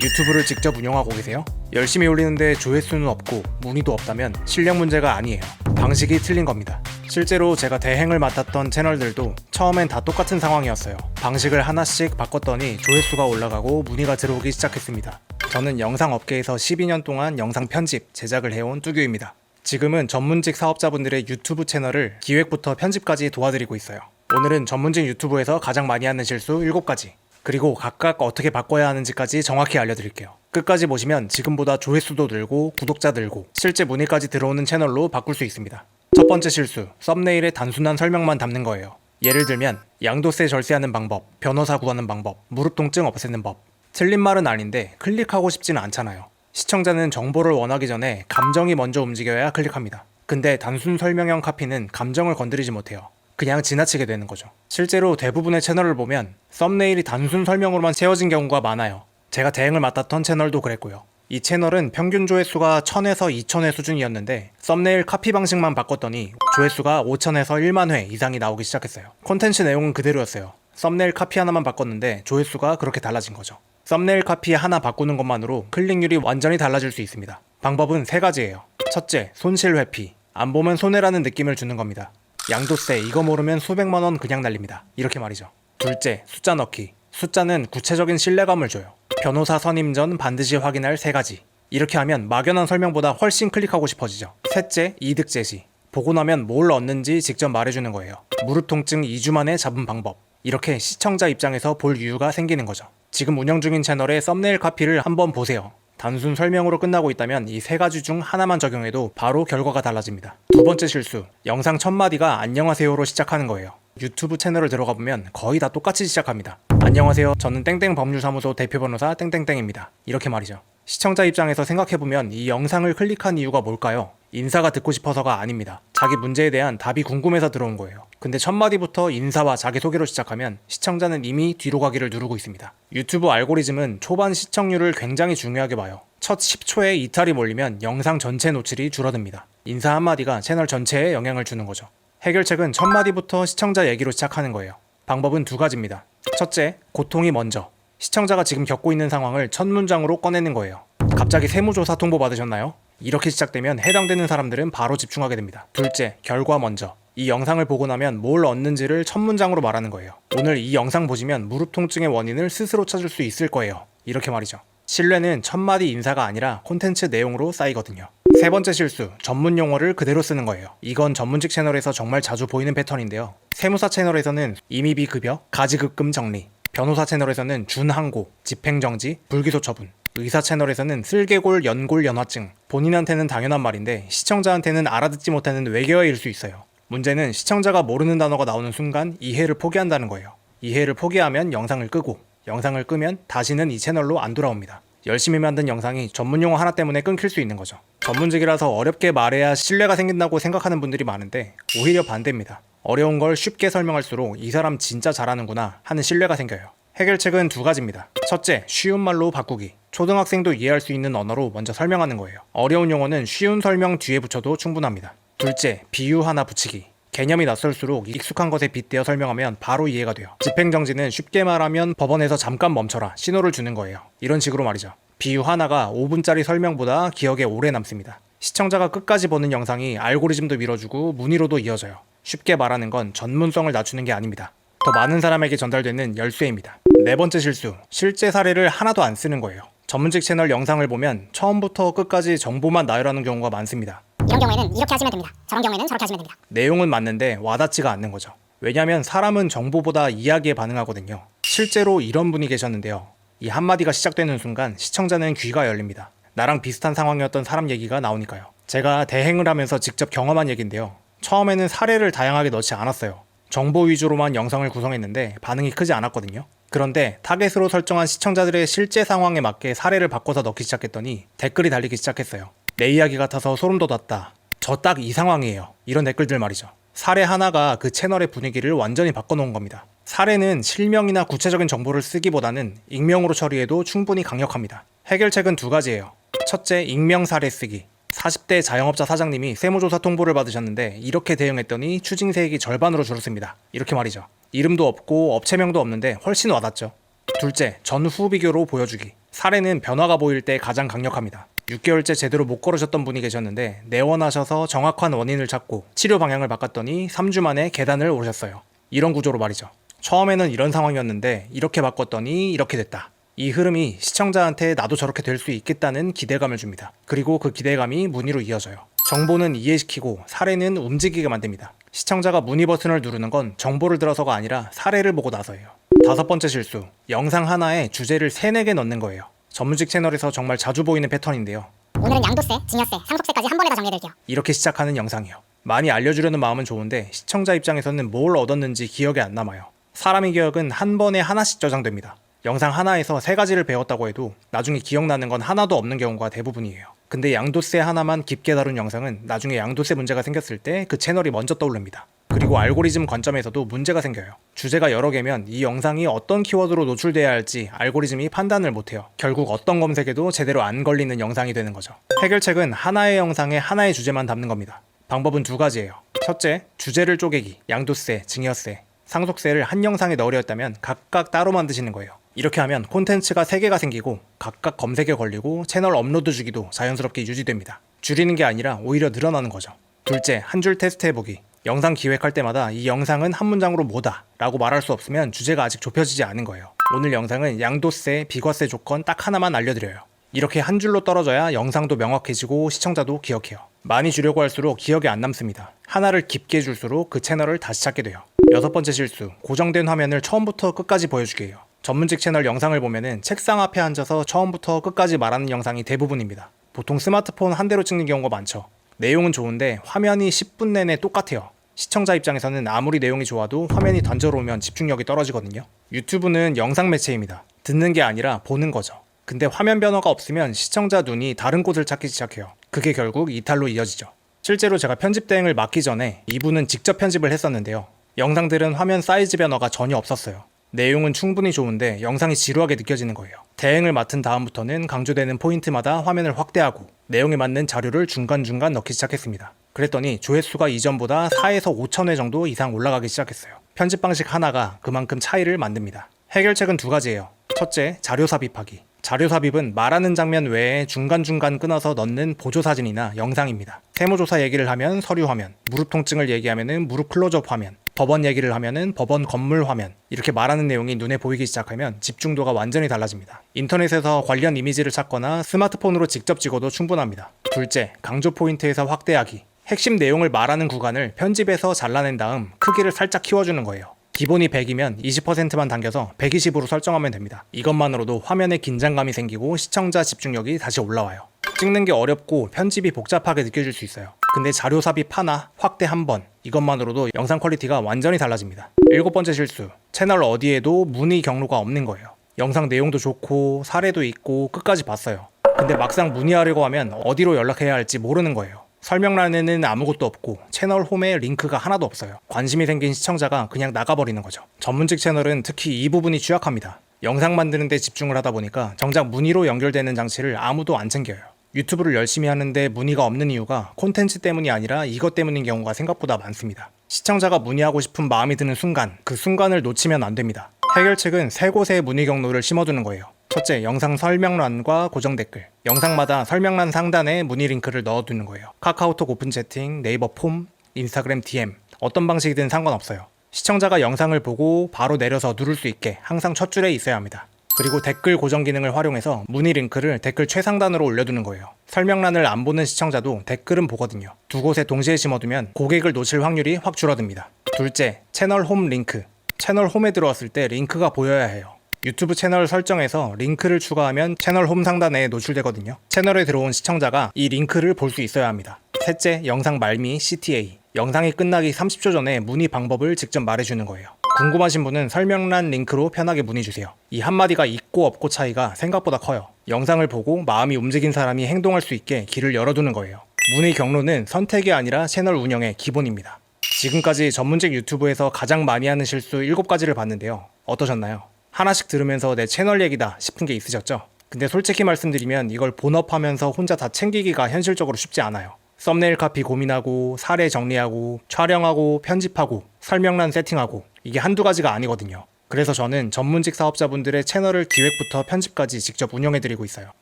유튜브를 직접 운영하고 계세요? 열심히 올리는데 조회수는 없고 문의도 없다면 실력 문제가 아니에요. 방식이 틀린 겁니다. 실제로 제가 대행을 맡았던 채널들도 처음엔 다 똑같은 상황이었어요. 방식을 하나씩 바꿨더니 조회수가 올라가고 문의가 들어오기 시작했습니다. 저는 영상 업계에서 12년 동안 영상 편집, 제작을 해온 뚜규입니다. 지금은 전문직 사업자분들의 유튜브 채널을 기획부터 편집까지 도와드리고 있어요. 오늘은 전문직 유튜브에서 가장 많이 하는 실수 7가지, 그리고 각각 어떻게 바꿔야 하는지까지 정확히 알려드릴게요. 끝까지 보시면 지금보다 조회수도 늘고 구독자 늘고 실제 문의까지 들어오는 채널로 바꿀 수 있습니다. 첫 번째 실수, 썸네일에 단순한 설명만 담는 거예요. 예를 들면 양도세 절세하는 방법, 변호사 구하는 방법, 무릎 통증 없애는 법. 틀린 말은 아닌데 클릭하고 싶지는 않잖아요. 시청자는 정보를 원하기 전에 감정이 먼저 움직여야 클릭합니다. 근데 단순 설명형 카피는 감정을 건드리지 못해요. 그냥 지나치게 되는 거죠. 실제로 대부분의 채널을 보면 썸네일이 단순 설명으로만 채워진 경우가 많아요. 제가 대행을 맡았던 채널도 그랬고요. 이 채널은 평균 조회수가 1000에서 2000회 수준이었는데 썸네일 카피 방식만 바꿨더니 조회수가 5000에서 1만회 이상이 나오기 시작했어요. 콘텐츠 내용은 그대로였어요. 썸네일 카피 하나만 바꿨는데 조회수가 그렇게 달라진 거죠. 썸네일 카피 하나 바꾸는 것만으로 클릭률이 완전히 달라질 수 있습니다. 방법은 3가지예요. 첫째, 손실 회피. 안 보면 손해라는 느낌을 주는 겁니다. 양도세 이거 모르면 수백만 원 그냥 날립니다. 이렇게 말이죠. 둘째, 숫자 넣기. 숫자는 구체적인 신뢰감을 줘요. 변호사 선임 전 반드시 확인할 3가지. 이렇게 하면 막연한 설명보다 훨씬 클릭하고 싶어지죠. 셋째, 이득 제시. 보고 나면 뭘 얻는지 직접 말해주는 거예요. 무릎 통증 2주 만에 잡은 방법. 이렇게 시청자 입장에서 볼 이유가 생기는 거죠. 지금 운영 중인 채널의 썸네일 카피를 한번 보세요. 단순 설명으로 끝나고 있다면 이 3가지 중 하나만 적용해도 바로 결과가 달라집니다. 두 번째 실수, 영상 첫 마디가 안녕하세요로 시작하는 거예요. 유튜브 채널을 들어가 보면 거의 다 똑같이 시작합니다. 안녕하세요. 저는 땡땡 법률사무소 대표 변호사 땡땡땡입니다. 이렇게 말이죠. 시청자 입장에서 생각해보면 이 영상을 클릭한 이유가 뭘까요? 인사가 듣고 싶어서가 아닙니다. 자기 문제에 대한 답이 궁금해서 들어온 거예요. 근데 첫 마디부터 인사와 자기소개로 시작하면 시청자는 이미 뒤로 가기를 누르고 있습니다. 유튜브 알고리즘은 초반 시청률을 굉장히 중요하게 봐요. 첫 10초에 이탈이 몰리면 영상 전체 노출이 줄어듭니다. 인사 한마디가 채널 전체에 영향을 주는 거죠. 해결책은 첫 마디부터 시청자 얘기로 시작하는 거예요. 방법은 2가지입니다. 첫째, 고통이 먼저. 시청자가 지금 겪고 있는 상황을 첫 문장으로 꺼내는 거예요. 갑자기 세무조사 통보 받으셨나요? 이렇게 시작되면 해당되는 사람들은 바로 집중하게 됩니다. 둘째, 결과 먼저. 이 영상을 보고 나면 뭘 얻는지를 첫 문장으로 말하는 거예요. 오늘 이 영상 보시면 무릎 통증의 원인을 스스로 찾을 수 있을 거예요. 이렇게 말이죠. 신뢰는 첫 마디 인사가 아니라 콘텐츠 내용으로 쌓이거든요. 세 번째 실수, 전문 용어를 그대로 쓰는 거예요. 이건 전문직 채널에서 정말 자주 보이는 패턴인데요. 세무사 채널에서는 임의비 급여, 가지급금 정리, 변호사 채널에서는 준항고, 집행정지, 불기소 처분, 의사 채널에서는 쓸개골, 연골, 연화증. 본인한테는 당연한 말인데 시청자한테는 알아듣지 못하는 외계어일 수 있어요. 문제는 시청자가 모르는 단어가 나오는 순간 이해를 포기한다는 거예요. 이해를 포기하면 영상을 끄고, 영상을 끄면 다시는 이 채널로 안 돌아옵니다. 열심히 만든 영상이 전문 용어 하나 때문에 끊길 수 있는 거죠. 전문직이라서 어렵게 말해야 신뢰가 생긴다고 생각하는 분들이 많은데 오히려 반대입니다. 어려운 걸 쉽게 설명할수록 이 사람 진짜 잘하는구나 하는 신뢰가 생겨요. 해결책은 2가지입니다. 첫째, 쉬운 말로 바꾸기. 초등학생도 이해할 수 있는 언어로 먼저 설명하는 거예요. 어려운 용어는 쉬운 설명 뒤에 붙여도 충분합니다. 둘째, 비유 하나 붙이기. 개념이 낯설수록 익숙한 것에 빗대어 설명하면 바로 이해가 돼요. 집행정지는 쉽게 말하면 법원에서 잠깐 멈춰라 신호를 주는 거예요. 이런 식으로 말이죠. 비유 하나가 5분짜리 설명보다 기억에 오래 남습니다. 시청자가 끝까지 보는 영상이 알고리즘도 밀어주고 문의로도 이어져요. 쉽게 말하는 건 전문성을 낮추는 게 아닙니다. 더 많은 사람에게 전달되는 열쇠입니다. 네 번째 실수, 실제 사례를 하나도 안 쓰는 거예요. 전문직 채널 영상을 보면 처음부터 끝까지 정보만 나열하는 경우가 많습니다. 이런 경우에는 이렇게 하시면 됩니다. 저런 경우에는 저렇게 하시면 됩니다. 내용은 맞는데 와닿지가 않는 거죠. 왜냐하면 사람은 정보보다 이야기에 반응하거든요. 실제로 이런 분이 계셨는데요. 이 한마디가 시작되는 순간 시청자는 귀가 열립니다. 나랑 비슷한 상황이었던 사람 얘기가 나오니까요. 제가 대행을 하면서 직접 경험한 얘기인데요. 처음에는 사례를 다양하게 넣지 않았어요. 정보 위주로만 영상을 구성했는데 반응이 크지 않았거든요. 그런데 타겟으로 설정한 시청자들의 실제 상황에 맞게 사례를 바꿔서 넣기 시작했더니 댓글이 달리기 시작했어요. 내 이야기 같아서 소름 돋았다. 저 딱 이 상황이에요. 이런 댓글들 말이죠. 사례 하나가 그 채널의 분위기를 완전히 바꿔놓은 겁니다. 사례는 실명이나 구체적인 정보를 쓰기보다는 익명으로 처리해도 충분히 강력합니다. 해결책은 2가지예요. 첫째, 익명 사례 쓰기. 40대 자영업자 사장님이 세무조사 통보를 받으셨는데 이렇게 대응했더니 추징세액이 절반으로 줄었습니다. 이렇게 말이죠. 이름도 없고 업체명도 없는데 훨씬 와닿죠. 둘째, 전후 비교로 보여주기. 사례는 변화가 보일 때 가장 강력합니다. 6개월째 제대로 못 걸으셨던 분이 계셨는데 내원하셔서 정확한 원인을 찾고 치료 방향을 바꿨더니 3주 만에 계단을 오르셨어요. 이런 구조로 말이죠. 처음에는 이런 상황이었는데 이렇게 바꿨더니 이렇게 됐다. 이 흐름이 시청자한테 나도 저렇게 될 수 있겠다는 기대감을 줍니다. 그리고 그 기대감이 문의로 이어져요. 정보는 이해시키고 사례는 움직이게 만듭니다. 시청자가 문의 버튼을 누르는 건 정보를 들어서가 아니라 사례를 보고 나서예요. 5번째 실수, 영상 하나에 주제를 3, 4개 넣는 거예요. 전문직 채널에서 정말 자주 보이는 패턴인데요. 오늘은 양도세, 증여세, 상속세까지 한 번에 다 정리해드릴게요. 이렇게 시작하는 영상이요. 많이 알려주려는 마음은 좋은데 시청자 입장에서는 뭘 얻었는지 기억에 안 남아요. 사람의 기억은 한 번에 하나씩 저장됩니다. 영상 하나에서 3가지를 배웠다고 해도 나중에 기억나는 건 하나도 없는 경우가 대부분이에요. 근데 양도세 하나만 깊게 다룬 영상은 나중에 양도세 문제가 생겼을 때 그 채널이 먼저 떠오릅니다. 그리고 알고리즘 관점에서도 문제가 생겨요. 주제가 여러 개면 이 영상이 어떤 키워드로 노출돼야 할지 알고리즘이 판단을 못해요. 결국 어떤 검색에도 제대로 안 걸리는 영상이 되는 거죠. 해결책은 하나의 영상에 하나의 주제만 담는 겁니다. 방법은 2가지예요. 첫째, 주제를 쪼개기, 양도세, 증여세, 상속세를 한 영상에 넣으려 했다면 각각 따로 만드시는 거예요. 이렇게 하면 콘텐츠가 3개가 생기고 각각 검색에 걸리고 채널 업로드 주기도 자연스럽게 유지됩니다. 줄이는 게 아니라 오히려 늘어나는 거죠. 둘째, 한 줄 테스트해보기. 영상 기획할 때마다 이 영상은 한 문장으로 뭐다 라고 말할 수 없으면 주제가 아직 좁혀지지 않은 거예요. 오늘 영상은 양도세, 비과세 조건 딱 하나만 알려드려요. 이렇게 한 줄로 떨어져야 영상도 명확해지고 시청자도 기억해요. 많이 주려고 할수록 기억에 안 남습니다. 하나를 깊게 줄수록 그 채널을 다시 찾게 돼요. 6번째 실수, 고정된 화면을 처음부터 끝까지 보여주기예요. 전문직 채널 영상을 보면은 책상 앞에 앉아서 처음부터 끝까지 말하는 영상이 대부분입니다. 보통 스마트폰 한 대로 찍는 경우가 많죠. 내용은 좋은데 화면이 10분 내내 똑같아요. 시청자 입장에서는 아무리 내용이 좋아도 화면이 단조로우면 집중력이 떨어지거든요. 유튜브는 영상 매체입니다. 듣는 게 아니라 보는 거죠. 근데 화면 변화가 없으면 시청자 눈이 다른 곳을 찾기 시작해요. 그게 결국 이탈로 이어지죠. 실제로 제가 편집 대행을 맡기 전에 이분은 직접 편집을 했었는데요. 영상들은 화면 사이즈 변화가 전혀 없었어요. 내용은 충분히 좋은데 영상이 지루하게 느껴지는 거예요. 대행을 맡은 다음부터는 강조되는 포인트마다 화면을 확대하고 내용에 맞는 자료를 중간중간 넣기 시작했습니다. 그랬더니 조회수가 이전보다 4에서 5천 회 정도 이상 올라가기 시작했어요. 편집 방식 하나가 그만큼 차이를 만듭니다. 해결책은 2가지예요. 첫째, 자료 삽입하기. 자료 삽입은 말하는 장면 외에 중간중간 끊어서 넣는 보조사진이나 영상입니다. 세무조사 얘기를 하면 서류 화면, 무릎 통증을 얘기하면 무릎 클로즈업 화면, 법원 얘기를 하면은 법원 건물 화면, 이렇게 말하는 내용이 눈에 보이기 시작하면 집중도가 완전히 달라집니다. 인터넷에서 관련 이미지를 찾거나 스마트폰으로 직접 찍어도 충분합니다. 둘째, 강조 포인트에서 확대하기. 핵심 내용을 말하는 구간을 편집해서 잘라낸 다음 크기를 살짝 키워주는 거예요. 기본이 100이면 20%만 당겨서 120으로 설정하면 됩니다. 이것만으로도 화면에 긴장감이 생기고 시청자 집중력이 다시 올라와요. 찍는 게 어렵고 편집이 복잡하게 느껴질 수 있어요. 근데 자료 삽입 하나, 확대 한 번, 이것만으로도 영상 퀄리티가 완전히 달라집니다. 7번째 실수, 채널 어디에도 문의 경로가 없는 거예요. 영상 내용도 좋고 사례도 있고 끝까지 봤어요. 근데 막상 문의하려고 하면 어디로 연락해야 할지 모르는 거예요. 설명란에는 아무것도 없고 채널 홈에 링크가 하나도 없어요. 관심이 생긴 시청자가 그냥 나가버리는 거죠. 전문직 채널은 특히 이 부분이 취약합니다. 영상 만드는 데 집중을 하다 보니까 정작 문의로 연결되는 장치를 아무도 안 챙겨요. 유튜브를 열심히 하는데 문의가 없는 이유가 콘텐츠 때문이 아니라 이것 때문인 경우가 생각보다 많습니다. 시청자가 문의하고 싶은 마음이 드는 순간, 그 순간을 놓치면 안 됩니다. 해결책은 3곳에 문의 경로를 심어두는 거예요. 첫째, 영상 설명란과 고정 댓글. 영상마다 설명란 상단에 문의 링크를 넣어두는 거예요. 카카오톡 오픈 채팅, 네이버 폼, 인스타그램 DM, 어떤 방식이든 상관없어요. 시청자가 영상을 보고 바로 내려서 누를 수 있게 항상 첫 줄에 있어야 합니다. 그리고 댓글 고정 기능을 활용해서 문의 링크를 댓글 최상단으로 올려두는 거예요. 설명란을 안 보는 시청자도 댓글은 보거든요. 2곳에 동시에 심어두면 고객을 놓칠 확률이 확 줄어듭니다. 둘째, 채널 홈 링크. 채널 홈에 들어왔을 때 링크가 보여야 해요. 유튜브 채널 설정에서 링크를 추가하면 채널 홈 상단에 노출되거든요. 채널에 들어온 시청자가 이 링크를 볼 수 있어야 합니다. 셋째, 영상 말미 CTA. 영상이 끝나기 30초 전에 문의 방법을 직접 말해주는 거예요. 궁금하신 분은 설명란 링크로 편하게 문의주세요. 이 한마디가 있고 없고 차이가 생각보다 커요. 영상을 보고 마음이 움직인 사람이 행동할 수 있게 길을 열어두는 거예요. 문의 경로는 선택이 아니라 채널 운영의 기본입니다. 지금까지 전문직 유튜브에서 가장 많이 하는 실수 7가지를 봤는데요. 어떠셨나요? 하나씩 들으면서 내 채널 얘기다 싶은 게 있으셨죠? 근데 솔직히 말씀드리면 이걸 본업하면서 혼자 다 챙기기가 현실적으로 쉽지 않아요. 썸네일 카피 고민하고 사례 정리하고 촬영하고 편집하고 설명란 세팅하고 이게 한두 가지가 아니거든요. 그래서 저는 전문직 사업자분들의 채널을 기획부터 편집까지 직접 운영해드리고 있어요.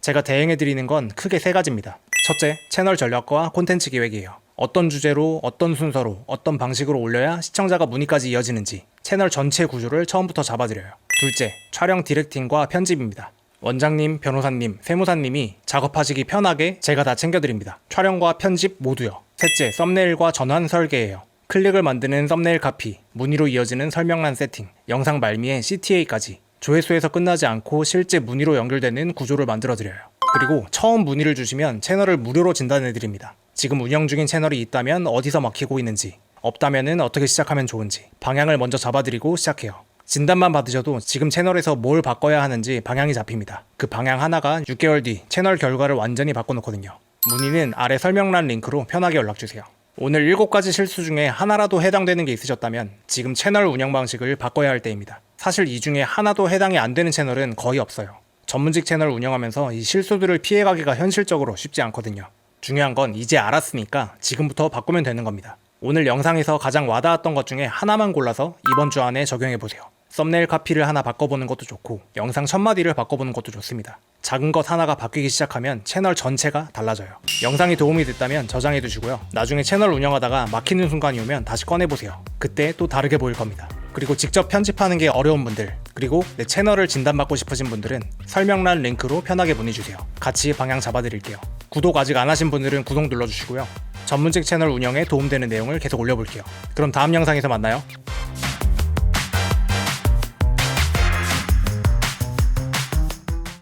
제가 대행해드리는 건 크게 3가지입니다. 첫째, 채널 전략과 콘텐츠 기획이에요. 어떤 주제로, 어떤 순서로, 어떤 방식으로 올려야 시청자가 문의까지 이어지는지 채널 전체 구조를 처음부터 잡아드려요. 둘째, 촬영 디렉팅과 편집입니다. 원장님, 변호사님, 세무사님이 작업하시기 편하게 제가 다 챙겨드립니다. 촬영과 편집 모두요. 셋째, 썸네일과 전환 설계예요. 클릭을 만드는 썸네일 카피, 문의로 이어지는 설명란 세팅, 영상 말미에 CTA까지 조회수에서 끝나지 않고 실제 문의로 연결되는 구조를 만들어드려요. 그리고 처음 문의를 주시면 채널을 무료로 진단해드립니다. 지금 운영 중인 채널이 있다면 어디서 막히고 있는지, 없다면 어떻게 시작하면 좋은지 방향을 먼저 잡아드리고 시작해요. 진단만 받으셔도 지금 채널에서 뭘 바꿔야 하는지 방향이 잡힙니다. 그 방향 하나가 6개월 뒤 채널 결과를 완전히 바꿔놓거든요. 문의는 아래 설명란 링크로 편하게 연락주세요. 오늘 7가지 실수 중에 하나라도 해당되는 게 있으셨다면 지금 채널 운영 방식을 바꿔야 할 때입니다. 사실 이 중에 하나도 해당이 안 되는 채널은 거의 없어요. 전문직 채널 운영하면서 이 실수들을 피해가기가 현실적으로 쉽지 않거든요. 중요한 건 이제 알았으니까 지금부터 바꾸면 되는 겁니다. 오늘 영상에서 가장 와닿았던 것 중에 하나만 골라서 이번 주 안에 적용해보세요. 썸네일 카피를 하나 바꿔보는 것도 좋고 영상 첫마디를 바꿔보는 것도 좋습니다. 작은 것 하나가 바뀌기 시작하면 채널 전체가 달라져요. 영상이 도움이 됐다면 저장해두시고요. 나중에 채널 운영하다가 막히는 순간이 오면 다시 꺼내보세요. 그때 또 다르게 보일 겁니다. 그리고 직접 편집하는 게 어려운 분들, 그리고 내 채널을 진단받고 싶으신 분들은 설명란 링크로 편하게 문의주세요. 같이 방향 잡아드릴게요. 구독 아직 안 하신 분들은 구독 눌러주시고요. 전문직 채널 운영에 도움되는 내용을 계속 올려볼게요. 그럼 다음 영상에서 만나요.